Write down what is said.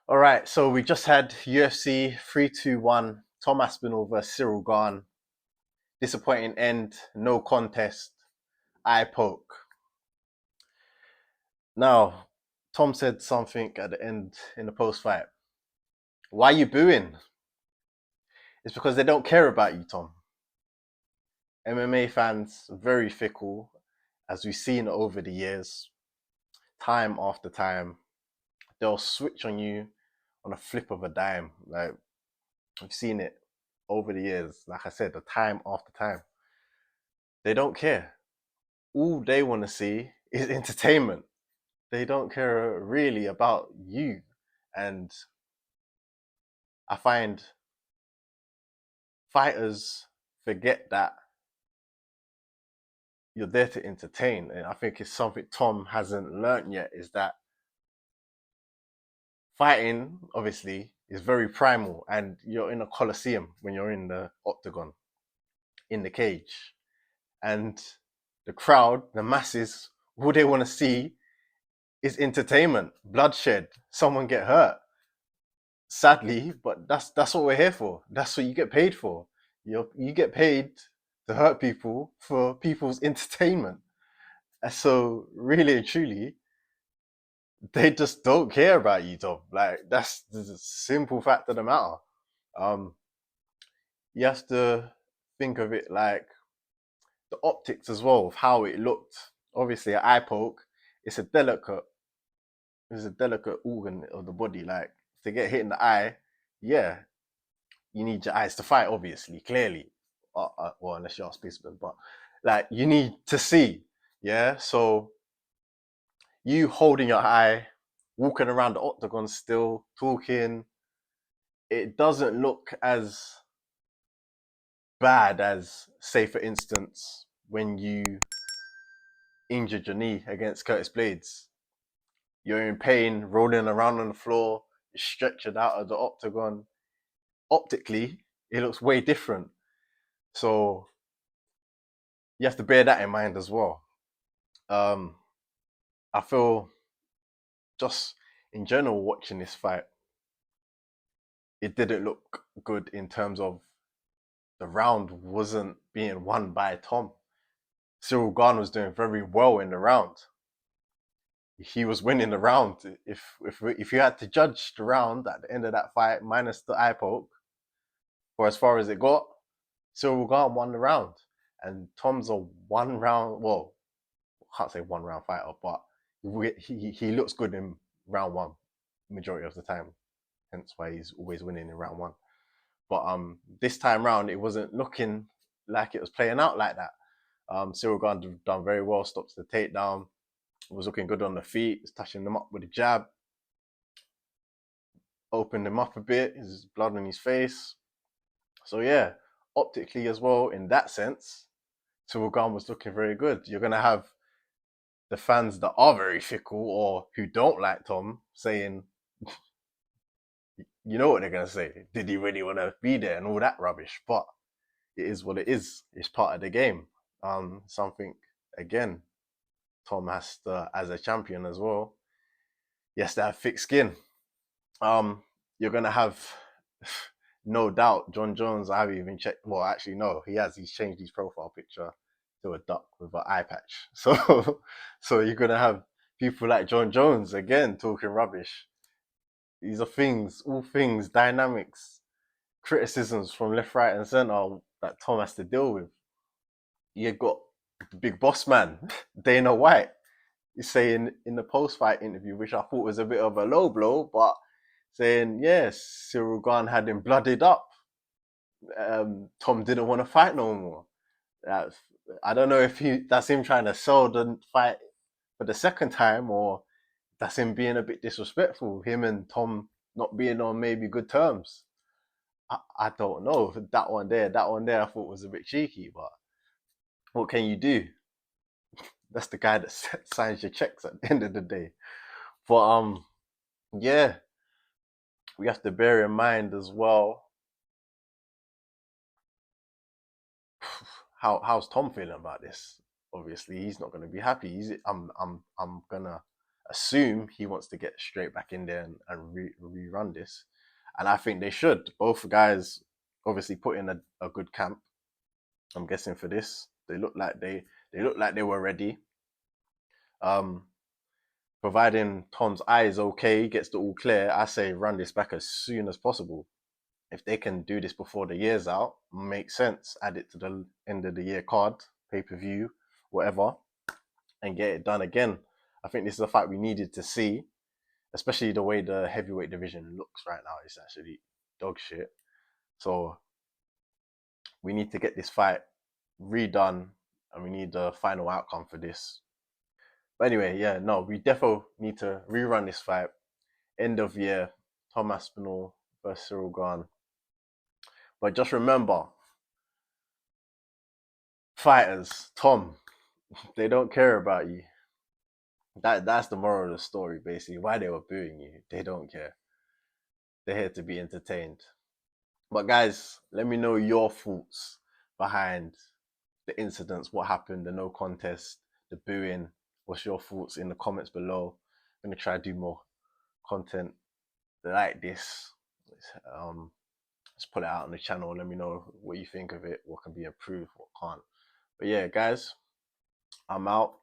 All right, so we just had UFC 321, Tom Aspinall versus Ciryl Gane. Disappointing end, no contest, eye poke. Now, Tom said something at the end in the post fight. Why are you booing? It's because they don't care about you, Tom. MMA fans, very fickle, as we've seen over the years, time after time. They'll switch on you on a flip of a dime. Like, we've seen it over the years. Like I said, the time after time. They don't care. All they want to see is entertainment. They don't care really about you. And I find fighters forget that you're there to entertain. And I think it's something Tom hasn't learnt yet is that fighting, obviously, is very primal. And you're in a coliseum when you're in the octagon, in the cage. And the crowd, the masses, all they want to see is entertainment, bloodshed, someone get hurt. Sadly, but that's what we're here for. That's what you get paid for. You get paid to hurt people for people's entertainment. And so really and truly, they just don't care about you, Tom. Like that's the simple fact of the matter. Um, you have to think of it like the optics as well of how it looked. Obviously, an eye poke, it's a delicate, it's a delicate organ of the body. Like to get hit in the eye, yeah, you need your eyes to fight, obviously, clearly. Well, unless you're a spaceman, but like you need to see, yeah. So you holding your eye, walking around the octagon, still talking, it doesn't look as bad as, say, for instance, when you injured your knee against Curtis Blades. You're in pain, rolling around on the floor, you're stretching out of the octagon. Optically, it looks way different. So you have to bear that in mind as well. Um, I feel just in general watching this fight, it didn't look good in terms of the round wasn't being won by Tom. Ciryl Gane was doing very well in the round. He was winning the round. If you had to judge the round at the end of that fight, minus the eye poke, for as far as it got, Ciryl Gane won the round. And Tom's a one round, well, I can't say one round fighter, but he looks good in round one majority of the time. Hence why he's always winning in round one. But this time round, it wasn't looking like it was playing out like that. Ciryl Gane done very well, stops the takedown, was looking good on the feet, was touching them up with a jab, opened him up a bit, his blood on his face. So yeah, optically as well, in that sense, Ciryl Gane was looking very good. You're gonna have the fans that are very fickle or who don't like Tom saying, you know what they're gonna say? Did he really want to be there and all that rubbish? But it is what it is. It's part of the game. Something again, Tom has to, as a champion as well, he has to have thick skin. You're gonna have no doubt John Jones. I haven't even checked. Well, actually, no, he has. He's changed his profile picture to a duck with an eye patch. So you're gonna have people like John Jones again talking rubbish. These are things, all things, dynamics, criticisms from left, right, and center that Tom has to deal with. You got the big boss man, Dana White. He's saying in the post fight interview, which I thought was a bit of a low blow, but saying, yes, Ciryl Gane had him blooded up. Tom didn't want to fight no more. That's, I don't know if that's him trying to sell the fight for the second time or that's him being a bit disrespectful. Him and Tom not being on maybe good terms. I don't know. That one there, I thought was a bit cheeky, but what can you do? That's the guy that signs your checks at the end of the day. But yeah, we have to bear in mind as well how's Tom feeling about this. Obviously, he's not going to be happy. I'm gonna assume he wants to get straight back in there and rerun this. And I think they should. Both guys obviously put in a good camp. I'm guessing for this, they look like they were ready. Um, Providing Tom's eye is okay, gets the all clear, I say run this back as soon as possible. If they can do this before the year's out, makes sense. Add it to the end of the year card, pay per view, whatever, and get it done again. I think this is a fight we needed to see, especially the way the heavyweight division looks right now. It's actually dog shit. So we need to get this fight redone, and we need the final outcome for this. But anyway, yeah, no, we definitely need to rerun this fight. End of year, Tom Aspinall versus Ciryl Gane. But just remember, fighters, Tom, they don't care about you. That's the moral of the story, basically. Why they were booing you, they don't care. They're here to be entertained. But guys, let me know your thoughts behind the incidents, what happened, the no contest, the booing. What's your thoughts in the comments below? I'm gonna try to do more content like this. Um, just put it out on the channel. Let me know what you think of it, what can be improved, what can't. But yeah, guys, I'm out.